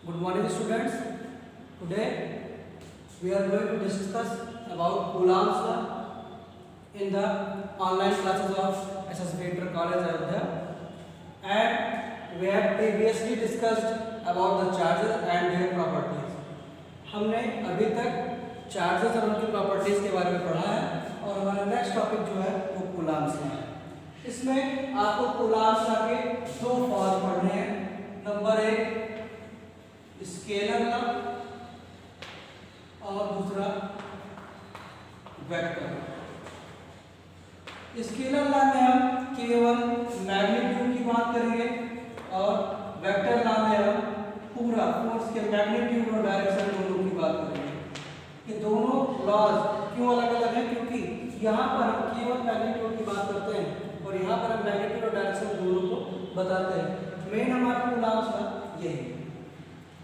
Good morning students. Today we are going to discuss about Coulomb's law in the online classes of SS Painter College Ayodhya, and we have previously discussed about the charges and their properties. हमने अभी तक charges और उनकी properties के बारे में पढ़ा है और हमारा नेक्स्ट टॉपिक जो है वो कूलॉम्स लॉ है। इसमें आपको कूलॉम्स लॉ के दो फॉर्म पढ़ने हैं। नंबर एक स्केलर लॉ और दूसरा वेक्टर। स्केलर लॉ में हम केवल मैग्नीट्यूड की बात करेंगे और वेक्टर लॉ में हम पूरा फोर्स के मैग्नीट्यूड और डायरेक्शन दोनों की बात करेंगे। ये दोनों लॉज क्यों अलग अलग हैं? क्योंकि यहाँ पर हम केवल मैग्नीट्यूड की बात करते हैं और यहाँ पर हम मैग्नीट्यूड और डायरेक्शन दोनों को बताते हैं। मेन हमारा कूलॉम्स लॉ यही है,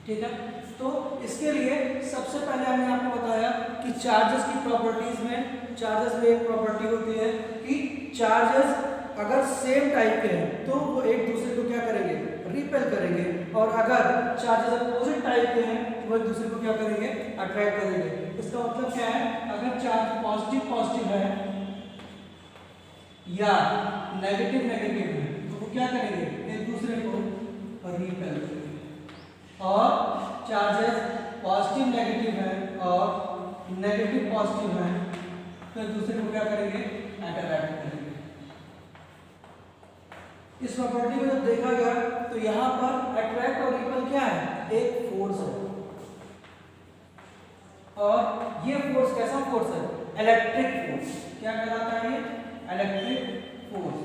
ठीक है। तो इसके लिए सबसे पहले हमने आपको बताया कि चार्जेस की प्रॉपर्टीज में, चार्जेस में एक प्रॉपर्टी होती है कि चार्जेस अगर सेम टाइप के हैं तो वो एक दूसरे को क्या करेंगे? रिपेल करेंगे, और अगर चार्जेस अपोजिट टाइप के हैं तो वो एक दूसरे को क्या करेंगे? अट्रैक्ट करेंगे। इसका मतलब क्या है? अगर चार्ज पॉजिटिव पॉजिटिव है या नेगेटिव नेगेटिव है तो वो क्या करेंगे? एक दूसरे को रिपेल करेंगे। और चार्जेस पॉजिटिव नेगेटिव है और नेगेटिव पॉजिटिव है तो एक दूसरे को क्या करेंगे? अट्रैक्ट करेंगे। इस प्रॉपर्टी को जब देखा गया तो यहाँ पर अट्रैक्ट और रिपेल क्या है? एक फोर्स है, और ये फोर्स कैसा फोर्स है? Electric force. क्या कहलाता है ये? Electric force.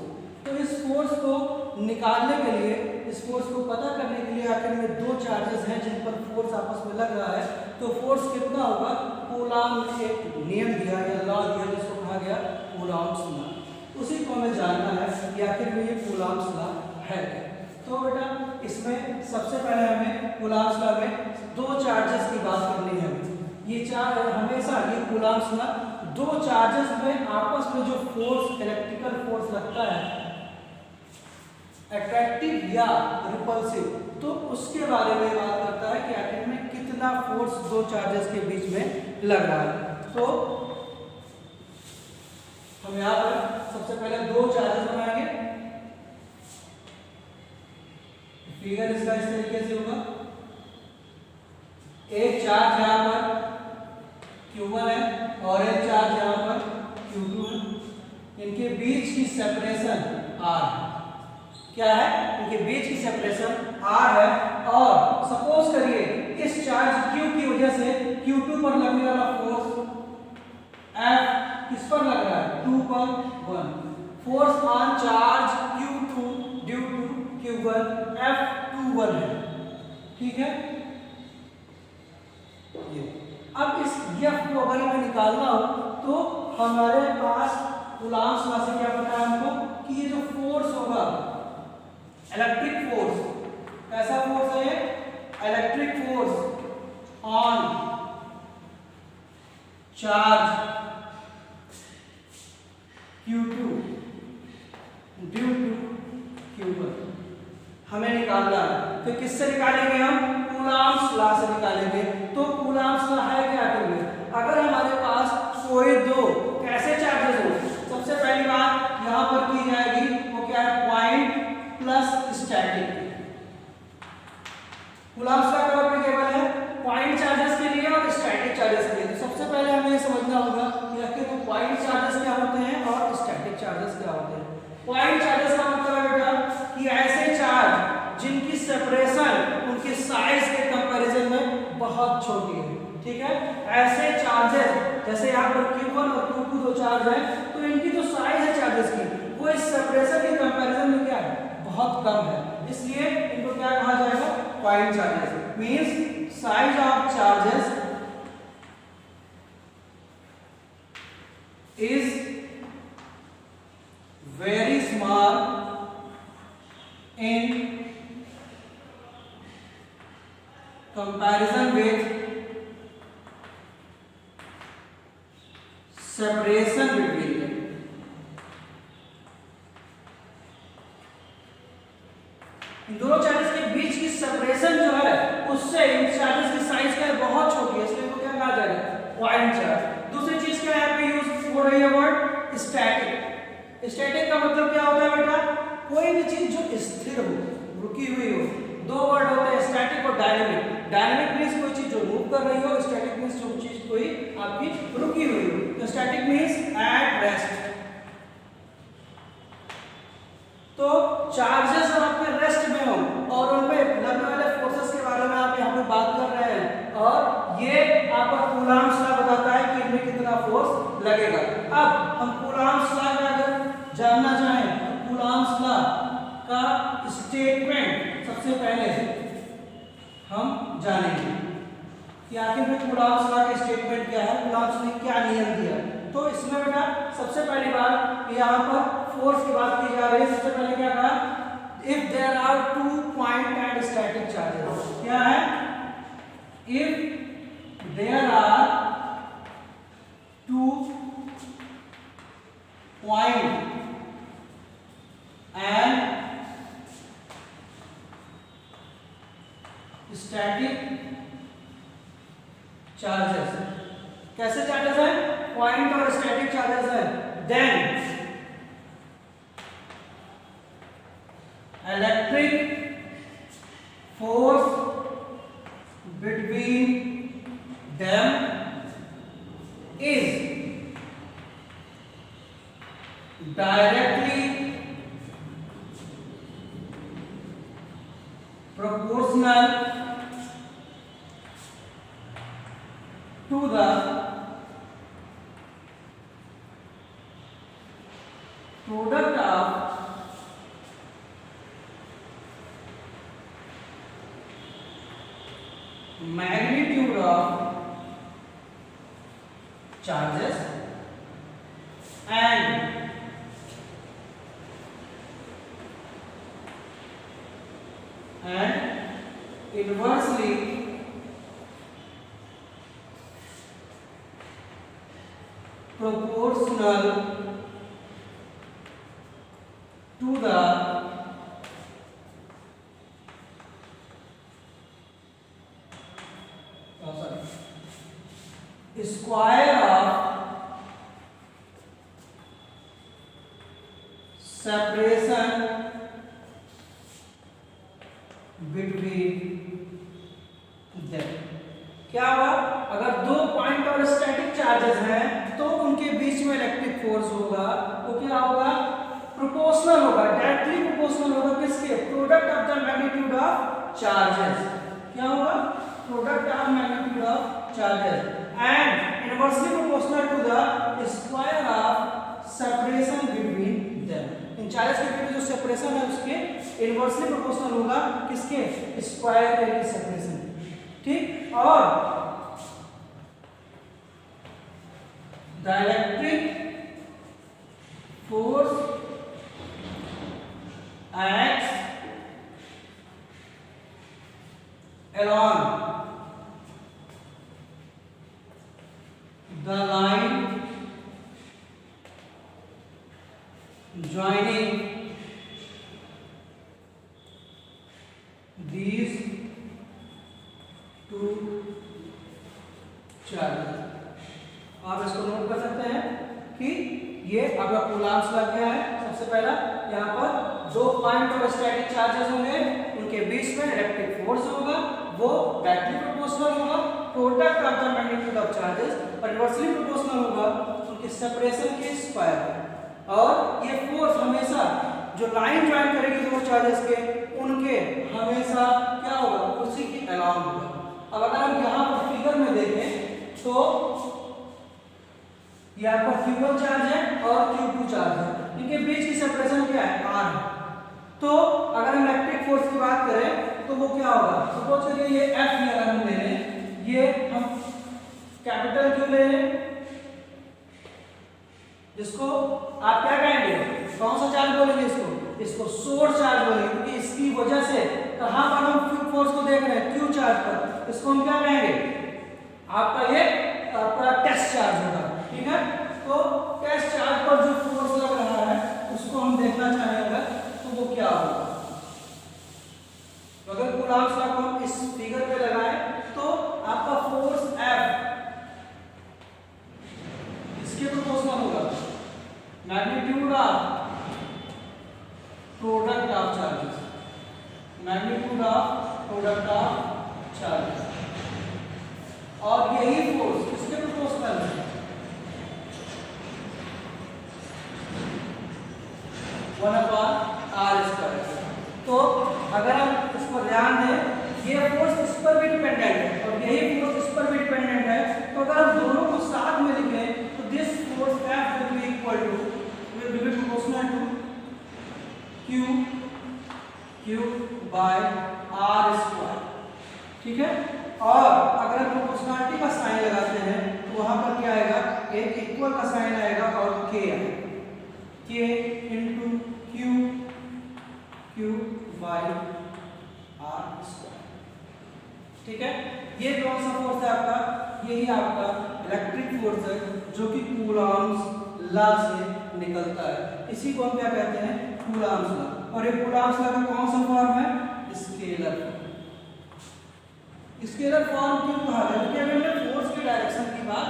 तो इस फोर्स को निकालने के लिए, इस फोर्स को पता करने के लिए आखिर में दो चार्जेस हैं जिन पर फोर्स आपस में लग रहा है, तो फोर्स कितना होगा? कूलॉम ने एक नियम दिया या लॉ दिया जिसको कहा गया कूलॉम्स लॉ। उसी को हमें जानना है कि आखिर में ये कूलॉम्स लॉ है। तो बेटा इसमें सबसे पहले हमें कूलॉम्स लॉ में दो चार्जेस की बात करनी है। ये चार्ज हमेशा ये कूलॉम्स लॉ दो चार्जेस में आपस में जो फोर्स, इलेक्ट्रिकल फोर्स लगता है, अट्रैक्टिव या रिपल्सिव, तो उसके बारे में बात करता है कि आखिर में कितना फोर्स दो चार्जेस के बीच में लग रहा है। तो हम यहाँ पर सबसे पहले दो चार्जेस बनाएंगे। फिगर इसका इस तरीके से होगा। एक चार्ज यहाँ पर Q1 है और एक चार्ज यहाँ पर Q2 है। इनके बीच की सेपरेशन R है। क्या है? इनके बीच की सेपरेशन R है, और सपोज करिए इस चार्ज Q की वजह से Q2 पर लगने वाला फोर्स F किस पर लग रहा है? 2 पर 1। Force on charge Q2 due to Q1 F21 है, ठीक है। ये अब इस F को अगर हमें निकालना हो तो हमारे पास कूलॉम्स लॉ से क्या पता है हमको कि ये जो फोर्स होगा, इलेक्ट्रिक फोर्स, कैसा फोर्स है ये? Electric force on charge Q2 due to Q1 हमें निकालना है। तो किससे निकालेंगे हम? कूलॉम्स लॉ से निकालेंगे। तो कूलॉम्स लॉ है क्या? अगर हमारे पास कोई दो कैसे चार्जेस हो, सबसे पहली बात यहाँ पर की जाएगी वो क्या है? Point plus static. Coulomb's law कब एप्लीकेबल है? पॉइंट चार्जेस के लिए और स्टैटिक चार्जेस के लिए। तो सबसे पहले हमें ये समझना होगा कि आखिर वो पॉइंट चार्जेस क्या होते हैं और स्टैटिक चार्जेस क्या होते हैं। पॉइंट चार्जेस का मतलब है बेटा कि ऐसे चार्ज जिनकी सेपरेशन उनके साइज के कंपैरिजन में बहुत छोटी है, ठीक है। ऐसे चार्जेस जैसे यहाँ पर Q1 और Q2 दो चार्ज है, तो इनकी जो साइज है चार्जेस की वो इस सेपरेशन के कंपैरिजन में क्या है? बहुत कम है। इसलिए इनको क्या कहा जाएगा? Point charges. Means size of charges is very small in comparison with separation between them। इन दोनों चार्जेस के बीच की सेपरेशन जो है उससे स्टैटिक। स्टैटिक का मतलब क्या होता है बेटा? कोई भी चीज जो स्थिर हो, रुकी हुई हो। दो वर्ड होते हैं, स्टैटिक और डायनेमिक। डायनेमिक मींस कोई चीज जो मूव कर रही हो, स्टैटिक मींस जो चीज कोई आपकी रुकी हुई हो। तो स्टैटिक मींस एट रेस्ट। तो चार्जेस आपके रेस्ट में हो और उनमें लगने वाले फोर्सेस के बारे में आप यहाँ पे बात कर रहे हैं, और ये आपका कूलॉम्स लॉ बताता है कि इनमें कितना फोर्स लगेगा। अब हम कूलॉम्स लॉ का अगर जानना चाहें तो कूलॉम्स लॉ का स्टेटमेंट सबसे पहले हम जानेंगे कि आखिर में कूलॉम्स लॉ का स्टेटमेंट क्या है, कूलॉम्स ने क्या नियम दिया। तो इसमें बेटा सबसे पहली बात यहाँ पर फोर्स की बात की जा रही है। सबसे पहले क्या कहा? If there are 2 point and static charges. क्या है? If there are 2 point and static charges. कैसे चार्जेस है? पॉइंट और स्टैटिक चार्जेस है। Then electric force between them is directly proportional to the product of magnitude of charges and inversely proportional to the square of separation between them। क्या हुआ? अगर दो point और static charges हैं तो उनके बीच में इलेक्ट्रिक फोर्स होगा, तो क्या होगा? प्रोपोर्शनल होगा, डायरेक्टली प्रोपोर्शनल होगा किसके? Product of the magnitude of charges. क्या होगा? Product of magnitude of charges and inversely proportional to the square of separation between them। In charges के बीच में जो सेपरेशन है उसके इनवर्सली प्रोपोर्शनल होगा किसके? स्क्वायर के सेपरेशन। ठीक। और dielectric force acts along the line joining these two charges। आप इसको नोट कर सकते हैं कि ये आपका कूलॉम्स लॉ क्या है। सबसे पहला यहाँ पर दो पॉइंट और स्टैटिक चार्जेस होंगे, उनके बीच में इलेक्ट्रिक फोर्स होगा, वो डायरेक्टली प्रोपोर्शनल होगा product of the magnitude of charges, और इनवर्सली प्रोपोर्शनल होगा उनके सेपरेशन के स्क्वायर। और ये फोर्स हमेशा जो लाइन ज्वाइन करेगी दो चार्जेस के, उनके हमेशा क्या होगा? उसी के अलाउंग होगा। अब अगर हम यहाँ पर फिगर में देखें तो ये आपका Q1 चार्ज है और Q2 चार्ज है, इनके बीच की सेपरेशन क्या है? R है। तो अगर हम इलेक्ट्रिक फोर्स की बात करें तो वो क्या होगा? सपोज करिए ये F ही अगर हम ले लें, ये हम कैपिटल Q ले लें, जिसको आप क्या कहेंगे? कौन सा चार्ज बोलेंगे? इसको सोर्स चार्ज बोलेंगे, क्योंकि इसकी वजह से कहां पर हम फोर्स को देख रहे हैं? Q चार्ज पर। इसको हम क्या कहेंगे? आपका ये आपका टेस्ट चार्ज होगा। ठीक है। तो टेस्ट चार्ज पर जो फोर्स लग रहा है उसको हम देखना चाहेंगे तो वो क्या होगा? अगर कूलॉम्स लॉ को हम इस फिगर पे लगाएं तो आपका फोर्स F इसके प्रोपोर्शनल होगा चार्जेस, और यही फोर्स किसके प्रोपोर्शनल है, 1/r²। तो अगर हम इस पर ध्यान दें, ये फोर्स इस पर भी डिपेंडेंट है और यही फोर्स इस पर भी डिपेंडेंट है, तो अगर हम दोनों को साथ में लिखें तो this force F will be equal to, will be proportional to Q by r²। ठीक है, और अगर हम प्रोपोर्शनलिटी का साइन लगाते हैं तो वहां पर क्या आएगा, एक इक्वल का साइन आएगा और K आएगा, K into Q by r²। ठीक है, ये कौन सा फोर्स है आपका, यही आपका इलेक्ट्रिक फोर्स है जो कि कूलॉम्स लॉ से निकलता है। इसी को हम क्या कहते हैं, कूलॉम्स लॉ। और ये कूलॉम्स लॉ का कौन सा फॉर्म है, स्केलर फॉर्म। स्केलर फॉर्म क्यों कहा गया, क्योंकि अभी हमने फोर्स की डायरेक्शन की बात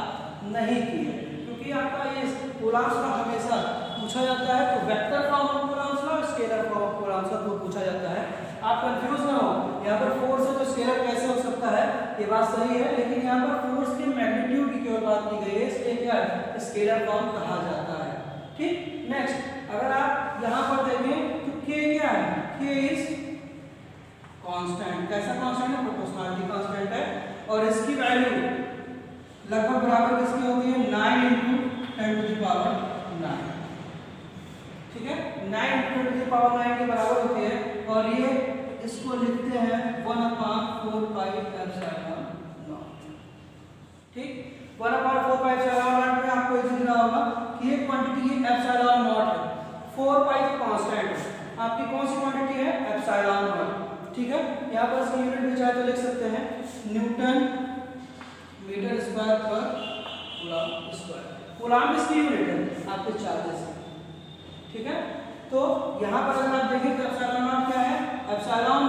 नहीं की है, क्योंकि आपका ये कूलॉम्स लॉ हमेशा पूछा जाता है तो vector form of Coulomb's law, scalar form of Coulomb's law को पूछा जाता है। आप कंफ्यूज ना हो, यहाँ पर फोर्स है तो स्केलर कैसे हो सकता है, ये बात सही है, लेकिन यहाँ पर फोर्स के मैग्नीट्यूड की केवल बात की गई है, इसलिए क्या है, स्केलर फॉर्म कहा जाता है। ठीक, नेक्स्ट अगर आप यहाँ पर देखें तो K क्या है, K इज कांस्टेंट। कैसा कांस्टेंट है, प्रोपोर्शनलिटी कांस्टेंट है, और इसकी वैल्यू लगभग बराबर किसकी होती है, 9 × 10⁹ ठीक है, 9 × 10⁹ के बराबर होती है, और ये इसको लिखते हैं 1/4πε0। ठीक, 1/4πε0 में आपको ये दिख रहा होगा कि एक क्वांटिटी ε0 है, 4π तो कांस्टेंट है, आपकी कौन सी क्वांटिटी है, ε0। ठीक है, यहाँ पर इसकी यूनिट भी चाहे तो लिख सकते हैं, न्यूटन मीटर स्क्वायर पर कूलॉम स्क्वायर। कूलॉम इसकी यूनिट है आपके चार्जेस। ठीक है, तो यहाँ पर अगर आप देखें तो ε0 क्या है, ε0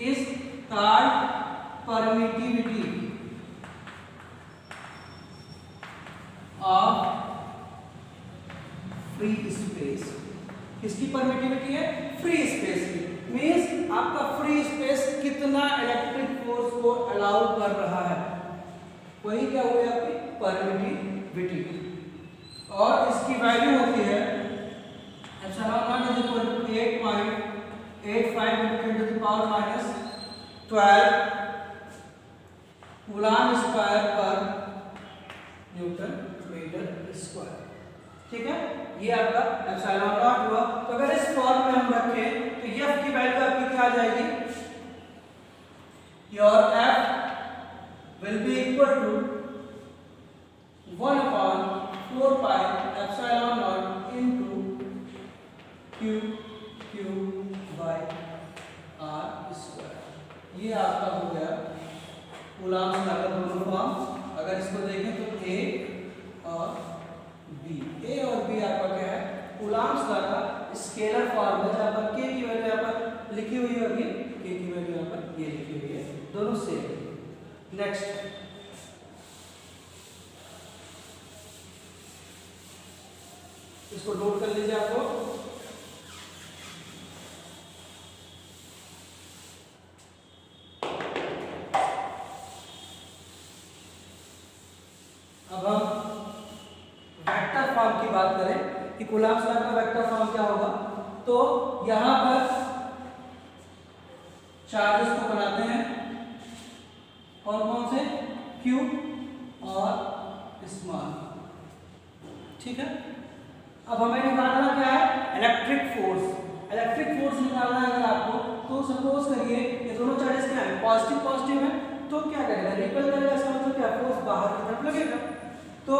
is called permittivity of free space. किसकी परमिटिविटी है, फ्री स्पेस की। मींस आपका फ्री स्पेस कितना इलेक्ट्रिक फोर्स को अलाउ कर रहा है, वही क्या हुई आपकी परमिटिविटी। और इसकी वैल्यू होती है ε0 = 8.85 × 10⁻⁻12 कूलॉम स्क्वायर पर न्यूटन मीटर स्क्वायर। ठीक है, ये आपका ε0 हुआ। तो अगर इस फॉर्म में हम रखें तो F की वैल्यू आपकी क्या आ जाएगी, your F will be equal to 1/4πε0 Q/r²। ये आपका हो गया कूलॉम्स लॉ का दोनों फॉर्म। अगर इसको देखें तो A और B आपका क्या है, कूलॉम्स लॉ का स्केलर फॉर्म है, जहाँ पर K की वैल्यू यहाँ पर लिखी हुई होगी, K की वैल्यू यहाँ पर ये लिखी हुई है, दोनों सेम। नेक्स्ट इसको नोट कर लीजिए आपको। अब हम वेक्टर फॉर्म की बात करें कि कूलॉम्स लॉ का वेक्टर फॉर्म क्या होगा, तो यहां पर चार्जेस को बनाते हैं, और कौन से, Q और स्मॉल। ठीक है, अब हमें निकालना क्या है, इलेक्ट्रिक फोर्स। इलेक्ट्रिक फोर्स निकालना है अगर आपको, तो सपोज करिए ये दोनों चार्जेस क्या है, पॉजिटिव पॉजिटिव है, तो क्या करेगा, रिपेल करेगा। इसका मतलब क्या, फोर्स बाहर की तरफ लगेगा। तो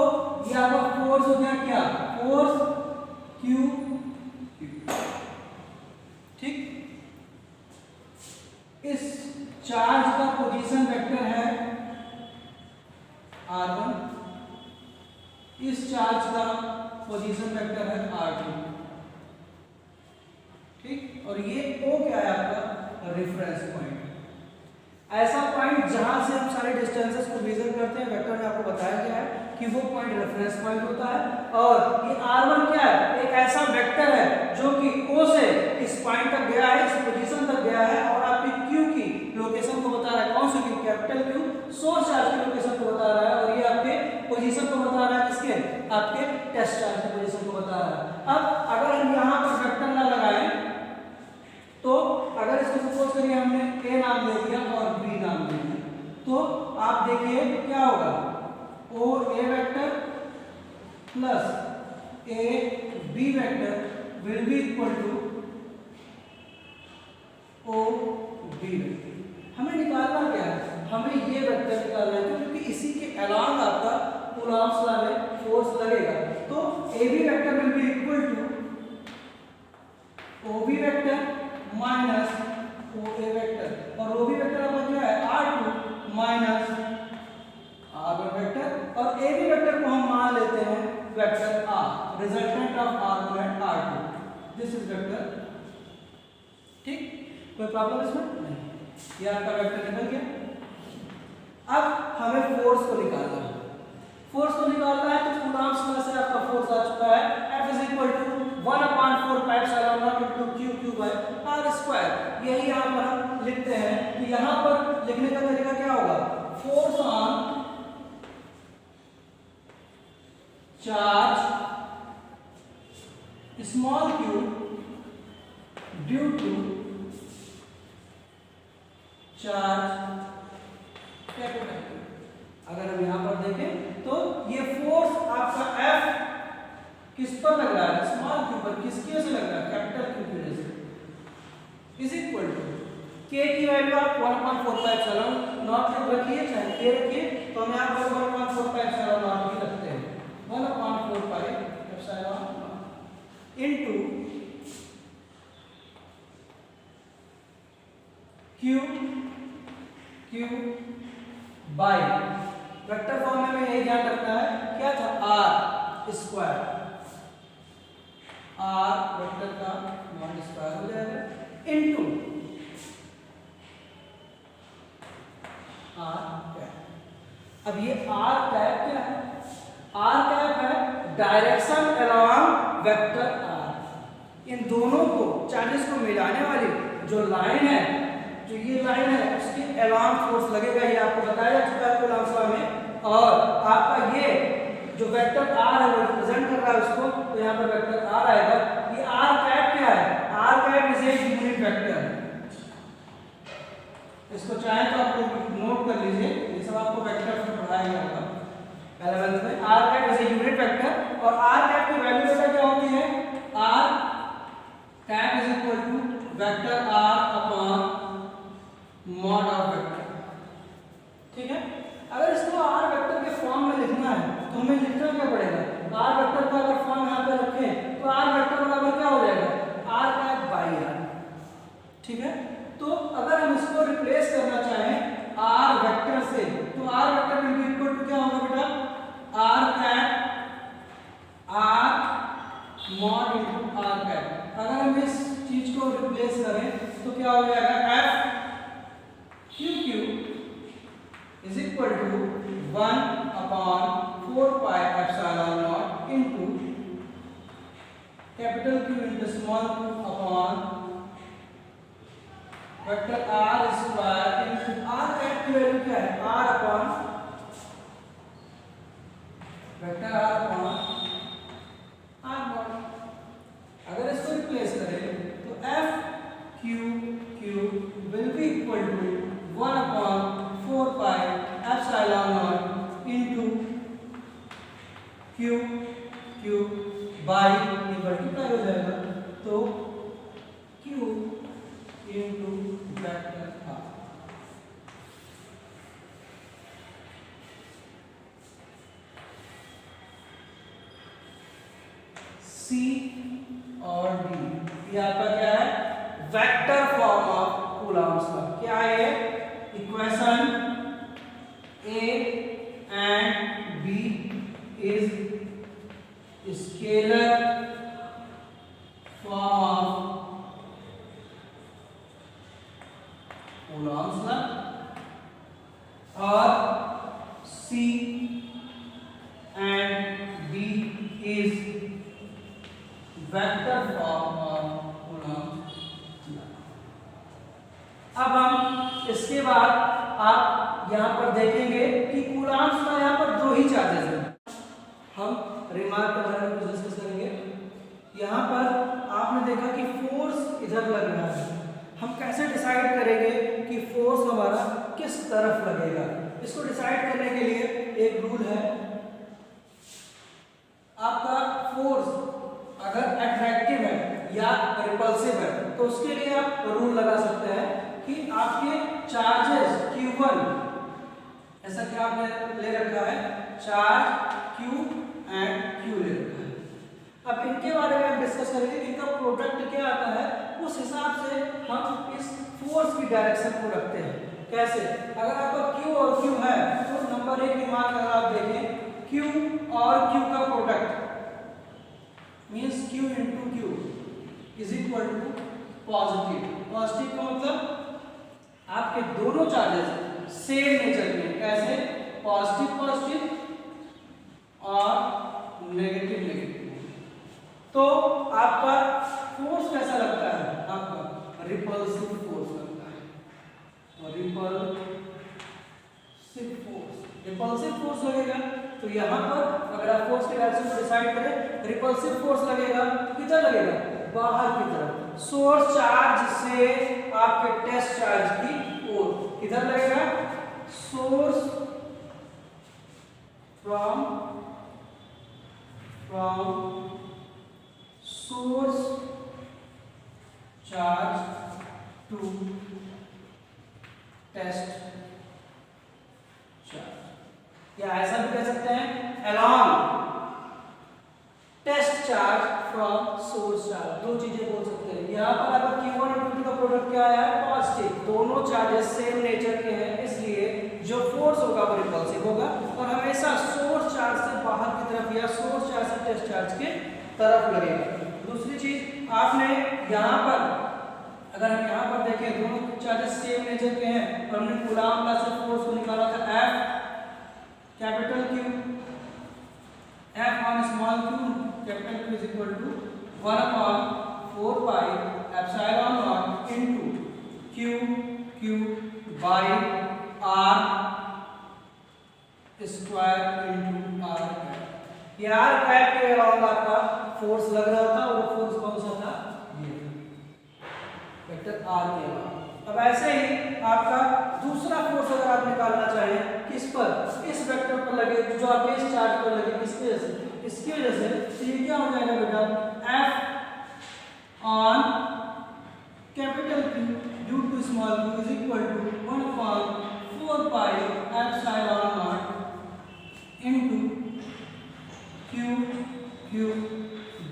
ये आपका फोर्स हो गया क्या, फोर्स Q। ठीक, इस चार्ज का पोजीशन वेक्टर है r1, इस चार्ज का पोजीशन वेक्टर है r2। ठीक, और ये O क्या है आपका, रेफरेंस पॉइंट। ऐसा पॉइंट जहां से हम सारे डिस्टेंसेस को मेजर करते हैं, वेक्टर ने आपको बताया गया है कि वो पॉइंट रेफरेंस पॉइंट होता है। और ये r1 क्या है, एक ऐसा वेक्टर है जो कि O से इस पॉइंट तक गया है, इस पोजीशन तक गया है, और आपकी Q की लोकेशन आपके टेस्ट चार्ज की पोजीशन को बता रहा है। अब अगर हम यहाँ पर वेक्टर ना लगाएं तो अगर इसको सपोज करिए हमने ए नाम दे दिया और बी नाम दे दिया, तो आप देखिए क्या होगा, O A vector plus A B vector will be equal to O B vector. हमें निकालना क्या है, हमें ये वेक्टर निकालना है क्योंकि इसी के अलांग आपका कूलॉम्स लॉ में फोर्स लगेगा। तो A B vector will be equal to O B vector minus O A vector, और ओ बी वेक्टर अपन क्या है R2 माइनस R1 वेक्टर, और ए बी वेक्टर को हम मान लेते हैं vector R, resultant of R1 and R2, this is vector. ठीक, कोई प्रॉब्लम इसमें नहीं, ये आपका वेक्टर निकल गया। अब हमें फोर्स को निकालना है, फोर्स को निकालना है तो कूलॉम्स लॉ से आपका फोर्स आ चुका है F is equal to 1/4 pi epsilon naught into Q by R square. यही यहाँ पर हम लिखते हैं, तो यहाँ पर लिखने का तरीका क्या होगा, force on charge small q due to charge capital Q। अगर हम यहाँ पर देखें तो ये फोर्स आपका F किस पर लग रहा है, स्मॉल q पर, किसकी वजह से लग रहा है, कैपिटल Q की वजह से, इज इक्वल टू k की वैल्यू आप 1/4 पाई एप्सिलॉन नॉट रखिए, चाहे k रखिए, तो हम यहाँ पर 1/4 पाई एप्सिलॉन नॉट ही रखते हैं, 1/4 pi epsilon naught into q by vector form में यही ध्यान रखना है, क्या था r स्क्वायर, r वेक्टर का नॉट स्क्वायर हो जाएगा इनटू r कैप। अब ये r कैप क्या है, r कैप है डायरेक्शन अलोंग वेक्टर r। इन दोनों को चार्जेस को मिलाने वाली जो लाइन है, जो ये लाइन है, उसके अलोंग फोर्स लगेगा, ये आपको बताया जा चुका है कूलॉम्स लॉ में। और आपका ये जो वेक्टर r है वो रिप्रेजेंट कर रहा है उसको, तो यहाँ पर वेक्टर r आएगा। ये r कैप क्या है, r cap is a unit vector, इसको चाहे तो आप लोग नोट कर लीजिए, ये सब आपको वेक्टर में पढ़ाया गया होगा 11th में। r cap is a unit vector, और r कैप की वैल्यू बेटा क्या होती है, r cap is equal to vector r upon mod of vector. ठीक है, अगर इसको r वेक्टर के फॉर्म में लिखना है तो हमें लिखना क्या पड़ेगा, r वेक्टर का अगर फॉर्म यहाँ पे रखें तो r वेक्टर बराबर क्या हो जाएगा, r कैप बाई r। ठीक है, तो अगर हम इसको रिप्लेस करना चाहें r वेक्टर से, तो r vector will be equal to क्या होगा बेटा, r cap r mod into r cap. अगर हम इस चीज को रिप्लेस करें तो क्या हो जाएगा, f q is equal to 1/4 pi epsilon naught into capital Q into small q upon vector r square into r cap की वैल्यू क्या है, r upon vector r upon r not. अगर इसको रिप्लेस करें तो f q will be equal to 1/4 pi epsilon naught into q by ये multiply हो जाएगा, तो q into vector r। C और D ये आपका क्या है, vector form of Coulomb's law. क्या है, equation A and B is scalar form of Coulomb's law, और C and D is vector form of Coulomb's law। अब हम इसके बाद आप यहाँ पर देखेंगे कि कूलॉम्स का यहाँ पर दो ही चार्जेस हैं। हम रिमार्क के बारे में कुछ डिस्कस करेंगे। यहाँ पर आपने देखा कि फोर्स इधर लग रहा है, हम कैसे डिसाइड करेंगे कि फोर्स हमारा किस तरफ लगेगा? इसको डिसाइड करने के लिए एक रूल है, आपका फोर्स अगर अट्रैक्टिव है या रिपल्सिव है तो उसके लिए आप रूल लगा सकते हैं कि आपके चार्जेस Q1, ऐसा कि आपने ले रखा है चार्ज Q एंड Q ले रखा है। अब इनके बारे में हम डिस्कस करेंगे, इनका प्रोडक्ट क्या आता है, उस हिसाब से हम इस फोर्स की डायरेक्शन को रखते हैं। कैसे? अगर आपका Q और Q है तो नंबर 1 रिमार्क अगर आप देखें, Q और Q का product means Q into Q is equal to positive. Positive का मतलब आपके दोनों चार्जेस सेम नेचर के, कैसे? पॉजिटिव पॉजिटिव और नेगेटिव नेगेटिव। तो आपका फोर्स कैसा लगता है? आपका रिपल्सिव फोर्स लगता है। और रिपल्सिव फोर्स लगेगा तो यहाँ पर अगर आप फोर्स की डायरेक्शन को डिसाइड करें, रिपल्सिव फोर्स लगेगा किधर लगेगा? बाहर की तरफ, सोर्स चार्ज से आपके टेस्ट चार्ज की ओर। किधर लगेगा? Source from source charge to test charge, या ऐसा भी कह सकते हैं along test charge from source charge. दो चीजें बोल सकते हैं। यहाँ पर अगर Q1 और Q2 का प्रोडक्ट क्या है? पॉजिटिव। दोनों चार्जेस सेम नेचर के हैं, इसलिए जो फोर्स होगा वो रिपल्सिव होगा और हमेशा सोर्स चार्ज से बाहर की तरफ या सोर्स चार्ज से टेस्ट चार्ज के तरफ लगेगा। दूसरी चीज आपने यहाँ पर, अगर हम यहाँ पर देखें, दोनों चार्जेस सेम नेचर के हैं और हमने कूलाम लॉ से फोर्स को निकाला था F capital Q, F on small q capital Q is equal to 1 upon 4 pi epsilon naught into Q by R square into R cap। ये R cap के अराउंड आपका फोर्स लग रहा था और फोर्स कौन सा था? ये वेक्टर R के अराउंड। अब ऐसे ही आपका दूसरा फोर्स अगर आप निकालना चाहें किस पर? इस वेक्टर पर लगे, जो आपके इस चार्ज पर लगे, किसकी वजह से? इसकी वजह से। तो ये क्या हो जाएगा बेटा? F on capital Q due to small q is equal to 1 upon 4 pi epsilon naught into Q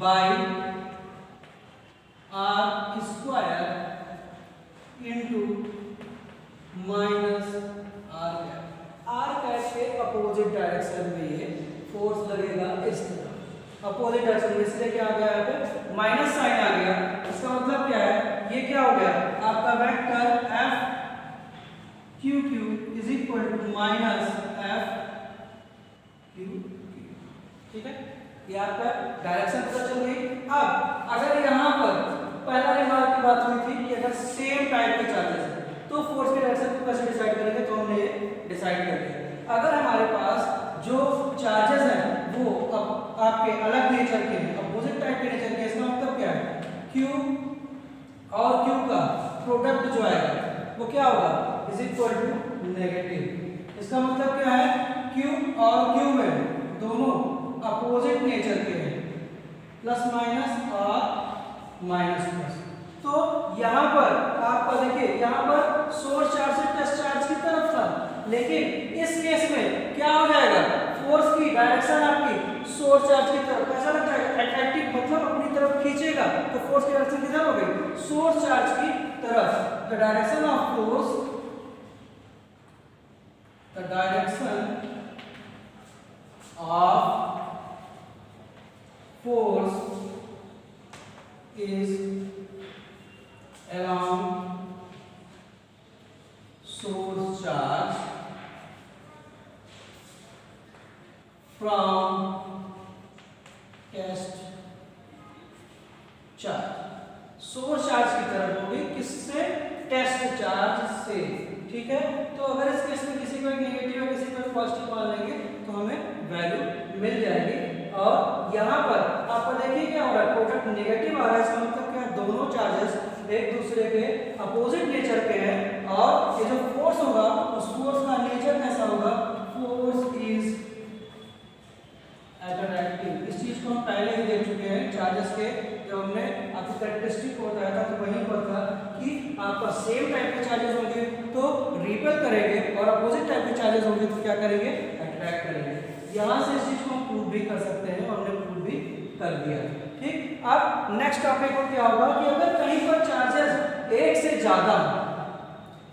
by R square into minus R cap. R cap के अपोजिट डायरेक्शन में ये फोर्स लगेगा इस तरफ, अपोजिट डायरेक्शन में, इसलिए क्या आ गया यहाँ पे? माइनस साइन आ गया। इसका मतलब क्या है? ये क्या हो गया? आपका vector F QQ is equal to minus F QQ। ठीक है, ये आपका डायरेक्शन पता चल गई। अब अगर यहाँ पर पहला रिमार्क की बात हुई थी कि अगर सेम टाइप के चार्जेस है तो फोर्स के डायरेक्शन को कैसे डिसाइड करेंगे, तो हमने ये डिसाइड कर लिया। अगर हमारे पास जो चार्जेस हैं वो अब आपके अलग नेचर के हैं, अपोजिट टाइप के नेचर के, इसका मतलब क्या है? Q और Q का प्रोडक्ट जो आएगा वो क्या होगा? Is equal to negative. इसका मतलब क्या है? Q और Q में दोनों अपोजिट नेचर के हैं, प्लस माइनस और माइनस प्लस। तो यहाँ पर आपका देखिए, यहाँ पर सोर्स चार्ज से टेस्ट चार्ज की तरफ था, लेकिन इस केस में क्या हो जाएगा? फोर्स की डायरेक्शन आपकी सोर्स चार्ज की तरफ कैसा लग जाएगा? अट्रैक्टिव, मतलब अपनी तरफ खींचेगा। तो फोर्स की डायरेक्शन किधर हो गई? सोर्स चार्ज की तरफ। The direction of force, the direction of force is along source charge from test charge. Source charge की तरफ होगी, किससे? टेस्ट चार्ज से। ठीक है, तो अगर इस केस में किसी को एक नेगेटिव और किसी को एक पॉजिटिव मान लेंगे तो हमें वैल्यू मिल जाएगी और यहाँ पर आपको देखिए क्या हो रहा है, प्रोडक्ट नेगेटिव आ रहा है। इसका मतलब क्या है, दोनों चार्जेस एक दूसरे के अपोजिट नेचर के हैं और ये जो फोर्स होगा उस फोर्स का नेचर कैसा होगा, फोर्स इज अट्रैक्टिव। इस चीज को हम पहले ही देख चुके हैं चार्जेस के, जब हमने आपको कैरेक्टरिस्टिक को बताया था तो वहीं पर था कि आपका सेम टाइप के चार्जेस होंगे तो रिपेल करेंगे और अपोजिट टाइप के चार्जेस होंगे तो क्या करेंगे, अट्रैक्ट करेंगे। यहाँ से इस चीज को हम प्रूव भी कर सकते हैं और हमने प्रूव भी कर दिया। ठीक, अब नेक्स्ट टॉपिक को क्या होगा कि अगर कहीं पर चार्जेस एक से ज्यादा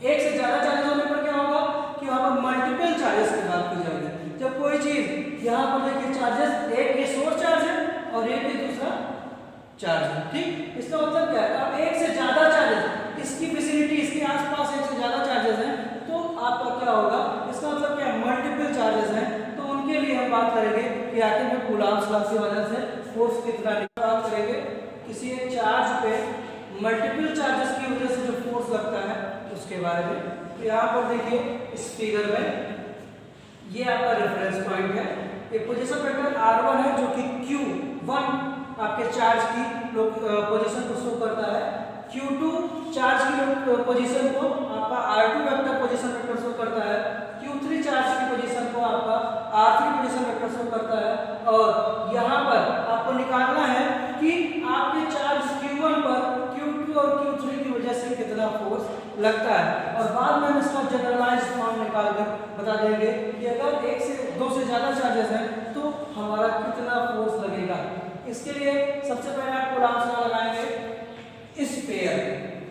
चार्जेस होने पर क्या होगा कि वहां पर मल्टीपल चार्जेस की बात की जाएगी। जब कोई चीज यहाँ पर देखिए चार्जेस एक ये सोर्स चार्ज है और एक ये दूसरा चार्ज है। ठीक, इसका मतलब क्या है, अब एक से ज्यादा चार्जेस इसकी विसिनिटी इसके आसपास एक से ज्यादा चार्जेस हैं तो आपका क्या होगा, इसका मतलब क्या है, मल्टीपल चार्जेस हैं तो उनके लिए हम बात करेंगे कि आखिर में कूलॉम्स लॉ की वजह से फोर्स कितना बात करेंगे। किसी एक चार्ज पे मल्टीपल चार्जेस की वजह से जो फोर्स लगता है उसके बारे में। तो यहाँ पर देखिए इस फिगर में ये आपका रेफरेंस पॉइंट है, एक पोजीशन वेक्टर r1 है जो कि q1 आपके चार्ज की पोजीशन को शो करता है, q2 चार्ज की पोजीशन को आपका r2 vector position vector show करता है, q3 चार्ज की पोजीशन को आपका r3 पोजीशन वेक्टर शो करता है। और यहाँ पर आपको निकालना है कि आपके चार्ज q1 पर q2 और q3 की वजह से कितना फोर्स लगता है और बाद में हम इसका जनरलाइज्ड फॉर्म निकाल कर बता देंगे कि अगर एक से दो से ज्यादा चार्जेस हैं तो हमारा कितना फोर्स लगेगा। इसके लिए सबसे पहले आप कूलॉम्स लॉ लगाएंगे। इस पेयर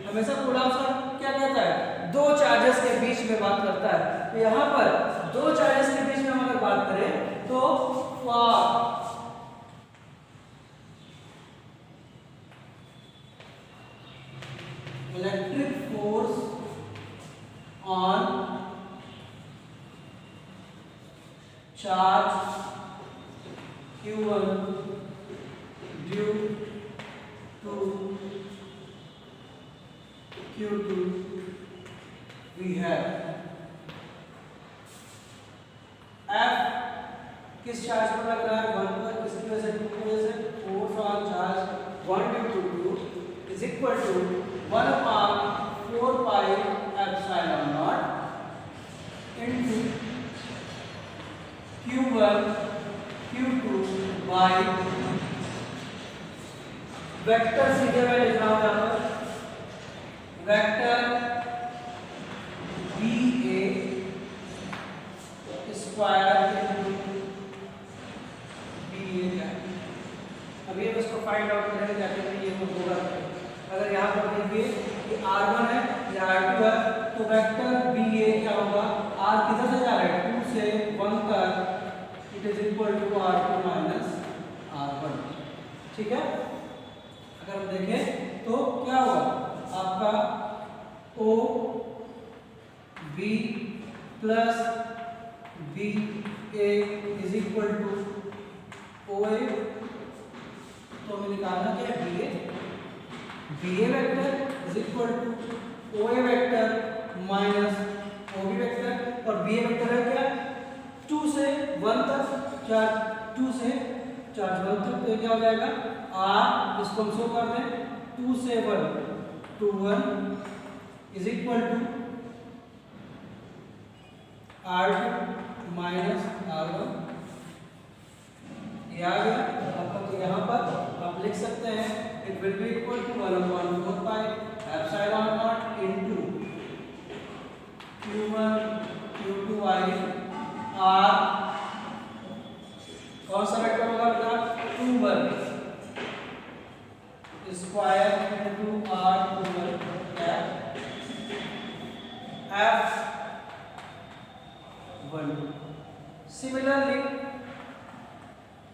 हमेशा कूलॉम्स लॉ क्या कहता है, दो चार्जेस के बीच में बात करता है। तो यहाँ पर दो चार्जेस के बीच में हम अगर बात करें तो electric force on charge q1 due to q2 we have F किस चार्ज पर लग रहा है, 1 पर, किसकी वजह से, 2 की वजह से, force on charge 1 due to 2 is equal to 1 upon 4 pi epsilon naught into q1 q2 by vector सीधे मैं लिख रहा हूं यहाँ पर vector BA square into BA है। अभी हम इसको फाइंड आउट करेंगे जाके भी ये होगा। अगर यहाँ पर देखिए कि r1 है या r2 है तो वेक्टर BA क्या होगा, r किधर से जा रहा है, 2 से 1 तक, it is equal to r2 minus r1। ठीक है, अगर हम देखें तो क्या होगा आपका O B plus B A is equal to OA। तो हमें निकालना क्या है, BA vector is equal to OA vector minus OB vector. और BA वेक्टर है क्या, 2 से 1 तक, चार्ज 2 से चार्ज 1 तक, तो क्या हो जाएगा R, इसको हम शो कर दें 2 से 1 2 1 is equal to R2 minus R1। ये आ गया आपका। तो यहाँ पर आप लिख सकते हैं it will be equal to 1/4 pi epsilon naught into q1 q2 i r, कौन सा वेक्टर होगा बेटा, 2 1 square into r 2 1 f 1। Similarly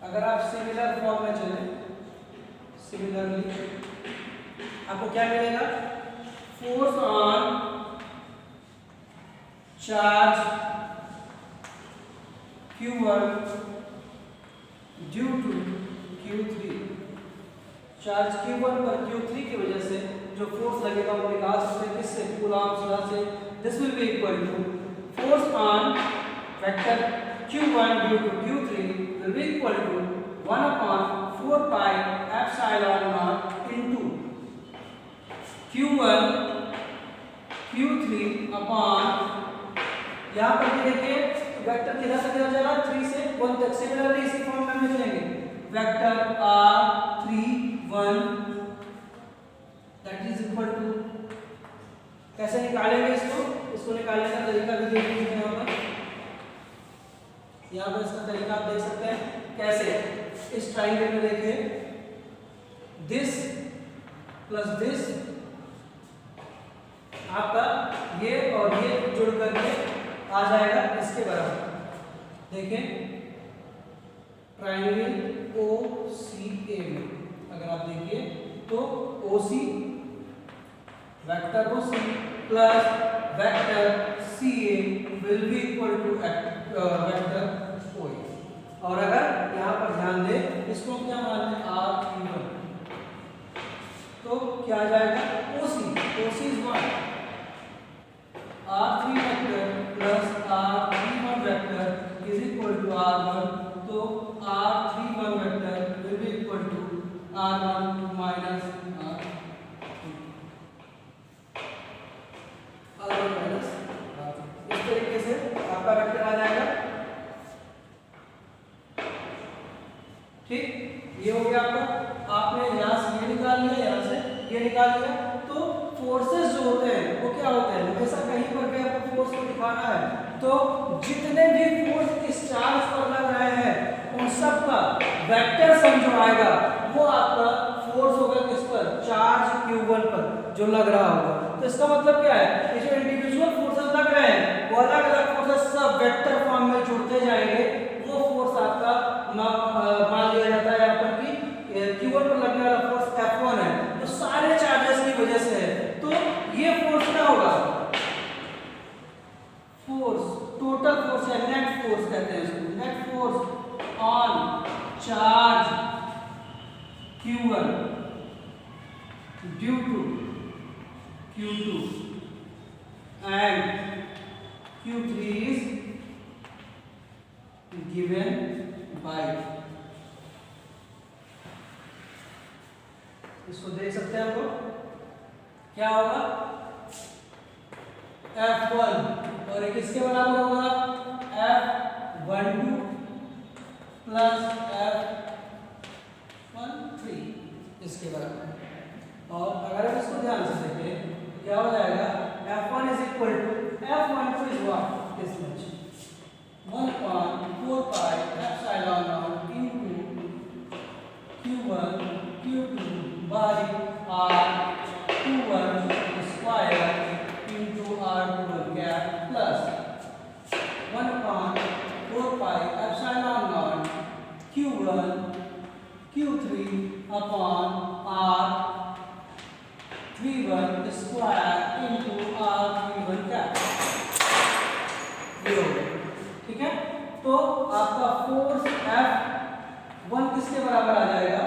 अगर आप सिमिलर फॉर्म में चले, सिमिलरली आपको क्या मिलेगा, force on charge q1 due to q3। Charge q1 पर q3 की वजह से जो फोर्स लगेगा वो निकाल सकते हैं किससे, कूलॉम्स लॉ से। This will be equal to force on vector q1 due to q3 will be equal to 1/4 pi epsilon naught into Q1 Q3 upon, यहाँ पर भी देखिए वेक्टर किधर से किधर जा रहा है, 3 से 1 तक। सिमिलरली इसी फॉर्म में हम लिखेंगे vector r31 that is equal to, कैसे निकालेंगे इसको निकालने का तरीका भी देख लीजिए। यहाँ पर इसका तरीका आप देख सकते हैं कैसे। इस ट्राइंगल में देखिए दिस प्लस दिस आपका ये और ये जुड़ करके आ जाएगा इसके बराबर। देखिए ट्राइंगल OCA में अगर आप देखिए तो OC vector OC plus vector CA will be equal to vector OA। और अगर यहाँ पर ध्यान दें इसको क्या मान लें R31, तो क्या आ जाएगा OC is what R3 vector plus R31 vector is equal to R1, तो R31 vector will be equal to R1 minus R1 इस तरीके से आपका वेक्टर आ जाएगा। ठीक, ये हो गया आपका। आपने यहाँ से ये निकाल लिया, यहाँ से ये निकाल लिया। तो फोर्सेस जो होते हैं वो क्या होते हैं, हमेशा कहीं पर भी आपको फोर्स को दिखाना है तो जितने भी फोर्स इस चार्ज पर लग रहे हैं उन सब का वेक्टर सम जो आएगा वो आपका फोर्स होगा किस पर, चार्ज Q1 पर जो लग रहा होगा। तो इसका मतलब क्या है, ये जो इंडिविजुअल फोर्सेस लग रहे हैं वो अलग अलग फोर्सेस सब वेक्टर फॉर्म में जुड़ते जाएंगे। वो फोर्स आपका मान लिया जाता है यहाँ पर कि Q1 पर लगने वाला फोर्स F1 है, तो सारे चार्जेस की वजह से है। तो ये फोर्स क्या होगा, फोर्स टोटल फोर्स या नेट फोर्स कहते हैं इसको, net force on charge Q1 due to Q2 and Q3 is given by, इसको देख सकते हैं आपको क्या होगा F1 और एक इसके बराबर होगा F12 प्लस F13 इसके बराबर। और अगर हम इसको ध्यान से देखें तो क्या हो जाएगा, F1 is equal to F12 is what, this much 1/4 pi epsilon naught into Q1 Q2 by R21 square into R21 cap plus 1/4 pi epsilon naught Q1 Q3 upon R31 square into R31 cap। ये हो गया, ठीक है। तो आपका force F1 किसके बराबर आ जाएगा,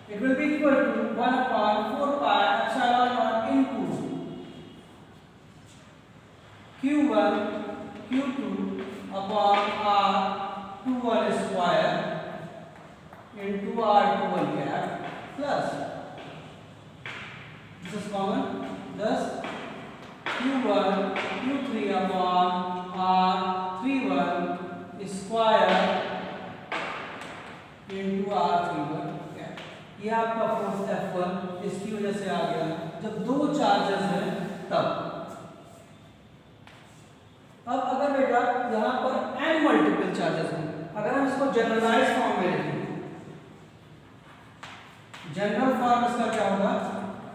it will be equal to 1/4 pi epsilon naught into Q1 Q2 upon R21 square into R21 cap plus, this is common, thus Q1 Q3 upon R31 square into R31 cap। ये आपका force F1 इसकी वजह से आ गया जब दो charges हैं तब। अब अगर बेटा यहाँ पर n मल्टीपल चार्जेस हैं, अगर हम इसको जनरलाइज फॉर्म में लिखें, जनरल फॉर्म इसका क्या होगा,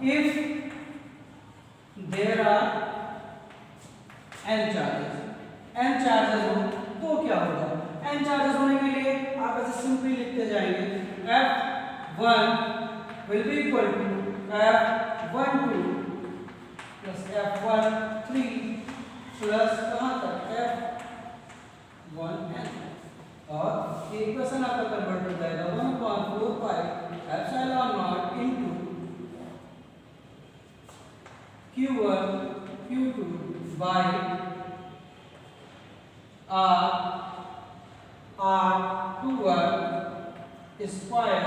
if there are n charges हो तो क्या होगा, n चार्जेस होने के लिए आप ऐसे सिंपली लिखते जाएंगे F1 will be equal to F12 plus F13 plus कहाँ तक F1n, और इक्वेशन आपका कन्वर्ट हो जाएगा 1/4 pi epsilon naught into Q1 Q2 by R21 square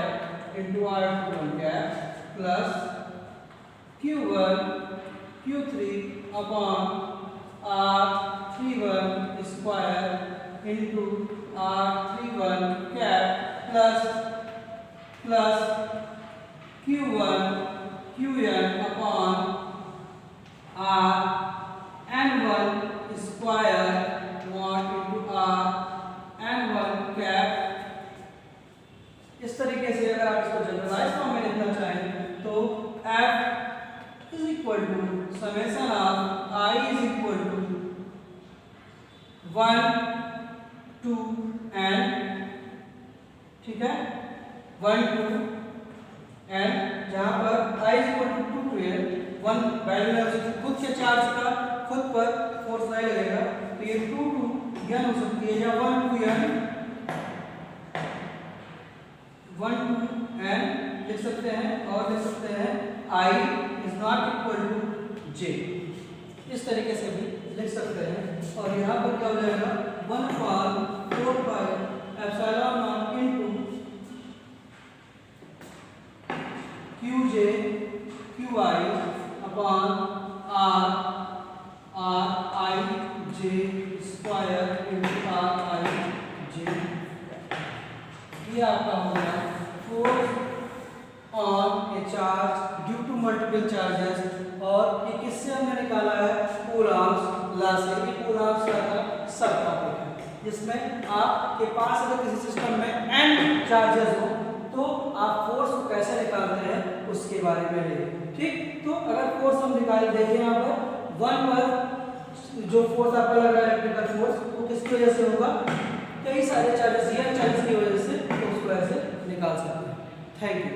into R21 cap plus Q1 Q3 upon R31 square into R31 cap plus Q1 Qn upon Rn1 square not into Rn1 cap. इस तरीके से अगर आप इसको generalise form में लिखना चाहें तो F is equal to summation of I is equal to 1 to n, ठीक है, 1 to n, जहां पर I is equal to 2 to n, 1 value खुद के चार्ज का खुद पर फोर्स नहीं लगेगा तो ये 2 to n हो सकती है या 1 to n, 1 to n लिख सकते हैं और लिख सकते हैं I is not equal to j, इस तरीके से भी लिख सकते हैं। और यहाँ पर क्या हो जाएगा 1/4 pi epsilon naught into qj qi upon r ij square into r ij। ये आपका हो गया force on a charge due to multiple charges. और ये किससे हमने निकाला है, कूलॉम्स लॉ से। ये कूलॉम्स लॉ का सब टॉपिक है जिसमें आपके पास अगर किसी सिस्टम में n चार्जेस हो तो आप फोर्स को कैसे निकालते हैं उसके बारे में लेंगे, ठीक। तो अगर फोर्स हम निकाल देखें यहाँ पर 1 पर जो फोर्स आपका लग रहा है इलेक्ट्रिकल फोर्स वो किसकी वजह से होगा, कई सारे चार्जेस रियल चार्जेस की वजह से, तो उसको ऐसे निकाल सकते हैं। Thank you.